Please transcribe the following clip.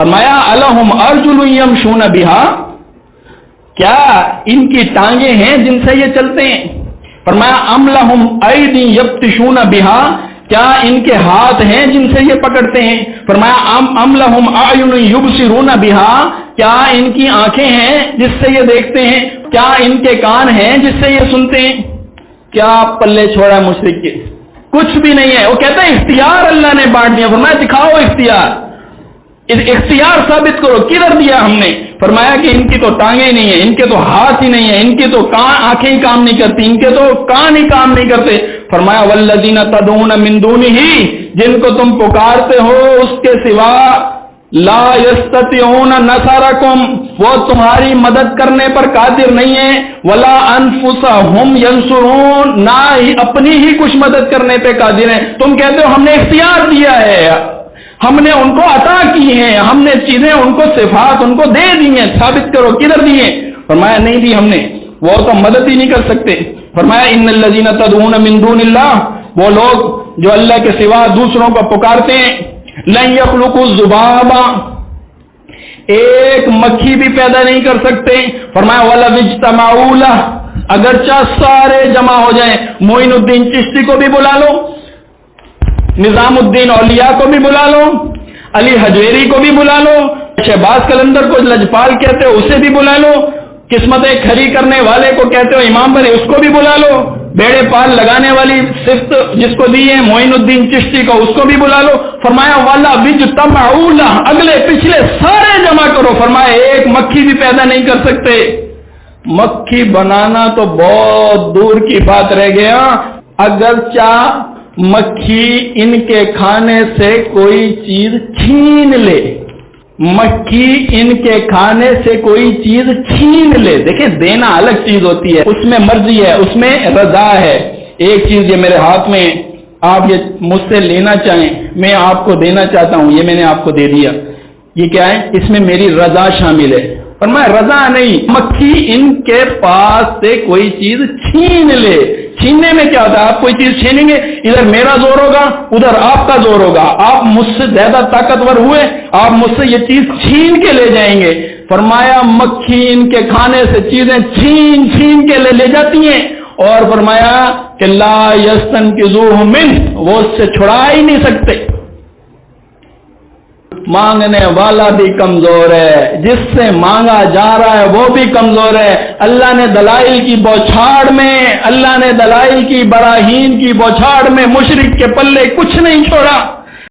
فرمایا الہم ارجل یمشون بہا، کیا ان کی ٹانگیں ہیں جن سے یہ چلتے ہیں؟ فرمایا ام لہم ایدی یبطشون بہا، کیا ان کے ہاتھ ہیں جن سے یہ پکڑتے ہیں؟ فرمایا ام لہم اعین یبصرون بہا، کیا ان کی آنکھیں ہیں جس سے یہ دیکھتے ہیں؟ کیا ان کے کان ہیں جس سے یہ سنتے ہیں؟ کیا پلے چھوڑا مشرک کے؟ کچھ بھی نہیں ہے۔ وہ کہتا ہے اختیار اللہ نے بانٹ دیا۔ فرمایا دکھاؤ اختیار ثابت کرو، کدھر دیا ہم نے؟ فرمایا کہ ان کی تو ٹانگیں نہیں ہیں، ان کے تو ہاتھ ہی نہیں ہیں، ان کی تو آنکھیں ہی کام نہیں کرتی، ان کے تو کان ہی کام نہیں کرتے۔ فرمایا والذین تدعون من دونہ، جن کو تم پکارتے ہو اس کے سوا، لا یستطیعون نصرکم، وہ تمہاری مدد کرنے پر قادر نہیں ہے، ولا انفسہم ینصرون، نہ ہی اپنی ہی کچھ مدد کرنے پہ قادر ہیں۔ تم کہتے ہو ہم نے اختیار دیا ہے، ہم نے ان کو عطا کی ہیں، ہم نے چیزیں ان کو صفات ان کو دے دی ہیں، ثابت کرو کدھر دی ہیں؟ فرمایا نہیں دی ہم نے، وہ تو مدد ہی نہیں کر سکتے۔ فرمایا ان الذین تدعون من دون اللہ، وہ لوگ جو اللہ کے سوا دوسروں کو پکارتے ہیں، لن یخلقوا ذبابا، ایک مکھی بھی پیدا نہیں کر سکتے۔ فرمایا ولو اجتمعوا لہ، اگرچہ سارے جمع ہو جائیں، معین الدین چشتی کو بھی بلا لو، نظام الدین اولیاء کو بھی بلا لو، علی حجویری کو بھی بلا لو، شہباز قلندر کو لجپال کہتے ہو اسے بھی بلا لو، قسمتیں کھری کرنے والے کو کہتے ہو امام بنے اس کو بھی بلا لو، بیڑے پال لگانے والی صفت جس کو دی ہے معین الدین چشتی کو اس کو بھی بلا لو۔ فرمایا والا وجتمعوا لہ، اگلے پچھلے سارے جمع کرو، فرمایا ایک مکھی بھی پیدا نہیں کر سکتے۔ مکھی بنانا تو بہت دور کی بات رہ گیا، اگرچہ مکھی ان کے کھانے سے کوئی چیز چھین لے، مکھی ان کے کھانے سے کوئی چیز چھین لے، دیکھیں دینا الگ چیز ہوتی ہے، اس میں مرضی ہے، اس میں رضا ہے۔ ایک چیز یہ میرے ہاتھ میں، آپ یہ مجھ سے لینا چاہیں، میں آپ کو دینا چاہتا ہوں، یہ میں نے آپ کو دے دیا، یہ کیا ہے؟ اس میں میری رضا شامل ہے۔ فرمایا رضا نہیں، مکھی ان کے پاس سے کوئی چیز چھین لے۔ چھیننے میں کیا ہوتا ہے؟ آپ کوئی چیز چھینیں گے، ادھر میرا زور ہوگا، ادھر آپ کا زور ہوگا، آپ مجھ سے زیادہ طاقتور ہوئے، آپ مجھ سے یہ چیز چھین کے لے جائیں گے۔ فرمایا مکھی ان کے کھانے سے چیزیں چھین چھین کے لے جاتی ہیں، اور فرمایا کہ لا یستنقذوہ منہ، وہ اس سے چھڑا ہی نہیں سکتے۔ مانگنے والا بھی کمزور ہے، جس سے مانگا جا رہا ہے وہ بھی کمزور ہے۔ اللہ نے دلائل کی بوچھاڑ میں، اللہ نے دلائل کی براہین کی بوچھاڑ میں مشرک کے پلے کچھ نہیں چھوڑا۔